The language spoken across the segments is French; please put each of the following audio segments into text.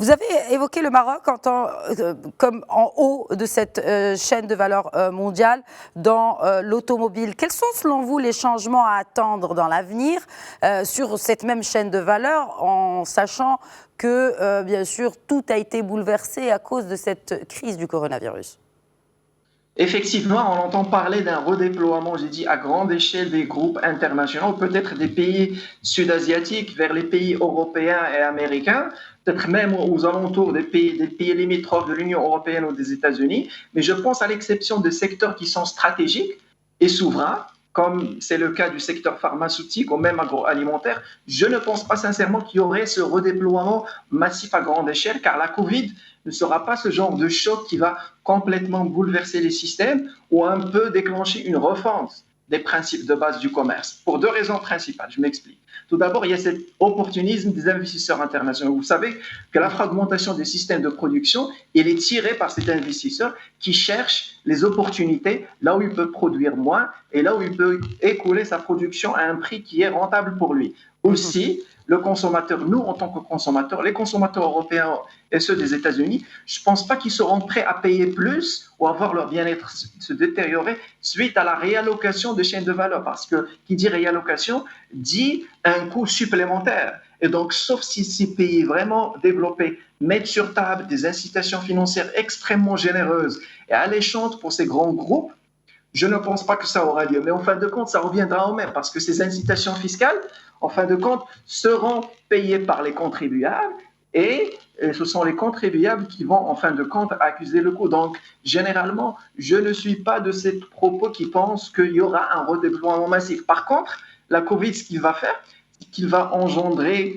Vous avez évoqué le Maroc comme en haut de cette chaîne de valeur mondiale dans l'automobile. Quels sont selon vous les changements à attendre dans l'avenir sur cette même chaîne de valeur, en sachant que bien sûr tout a été bouleversé à cause de cette crise du coronavirus? Effectivement, on entend parler d'un redéploiement, j'ai dit, à grande échelle des groupes internationaux, peut-être des pays sud-asiatiques vers les pays européens et américains, peut-être même aux alentours des pays limitrophes de l'Union européenne ou des États-Unis. Mais je pense à l'exception de secteurs qui sont stratégiques et souverains, comme c'est le cas du secteur pharmaceutique ou même agroalimentaire, je ne pense pas sincèrement qu'il y aurait ce redéploiement massif à grande échelle, car la Covid ne sera pas ce genre de choc qui va complètement bouleverser les systèmes ou un peu déclencher une refonte des principes de base du commerce. Pour deux raisons principales, je m'explique. Tout d'abord, il y a cet opportunisme des investisseurs internationaux. Vous savez que la fragmentation des systèmes de production, elle est tirée par cet investisseur qui cherche les opportunités là où il peut produire moins et là où il peut écouler sa production à un prix qui est rentable pour lui. Aussi, le consommateur, nous en tant que consommateurs, les consommateurs européens et ceux des États-Unis, je ne pense pas qu'ils seront prêts à payer plus ou à voir leur bien-être se détériorer suite à la réallocation de chaînes de valeur. Parce que qui dit réallocation dit un coût supplémentaire. Et donc, sauf si ces pays vraiment développés mettent sur table des incitations financières extrêmement généreuses et alléchantes pour ces grands groupes, je ne pense pas que ça aura lieu. Mais en fin de compte, ça reviendra au même parce que ces incitations fiscales, en fin de compte, seront payées par les contribuables et ce sont les contribuables qui vont, en fin de compte, accuser le coût. Donc, généralement, je ne suis pas de ces propos qui pensent qu'il y aura un redéploiement massif. Par contre, la Covid, ce qu'il va faire, c'est qu'il va engendrer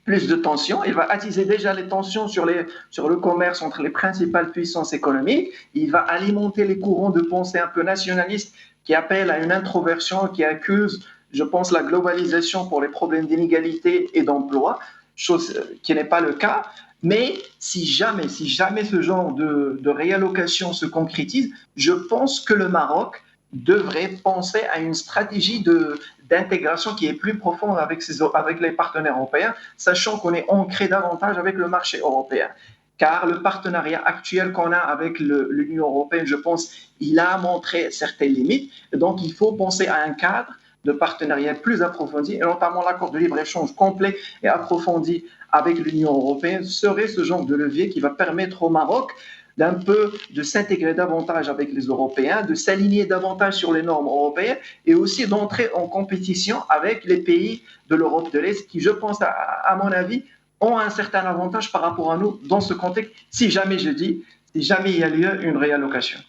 plus de tensions. Il va attiser déjà les tensions sur le commerce entre les principales puissances économiques. Il va alimenter les courants de pensée un peu nationalistes qui appellent à une introversion, qui accusent, je pense, la globalisation pour les problèmes d'inégalité et d'emploi, chose qui n'est pas le cas. Mais si jamais ce genre de réallocation se concrétise, je pense que le Maroc devrait penser à une stratégie d'intégration qui est plus profonde avec les partenaires européens, sachant qu'on est ancré davantage avec le marché européen. Car le partenariat actuel qu'on a avec l'Union européenne, je pense, il a montré certaines limites. Donc, il faut penser à un cadre de partenariat plus approfondi, et notamment l'accord de libre-échange complet et approfondi avec l'Union européenne serait ce genre de levier qui va permettre au Maroc d'un peu de s'intégrer davantage avec les Européens, de s'aligner davantage sur les normes européennes et aussi d'entrer en compétition avec les pays de l'Europe de l'Est qui, je pense, à mon avis, ont un certain avantage par rapport à nous dans ce contexte, si jamais il y a lieu une réallocation.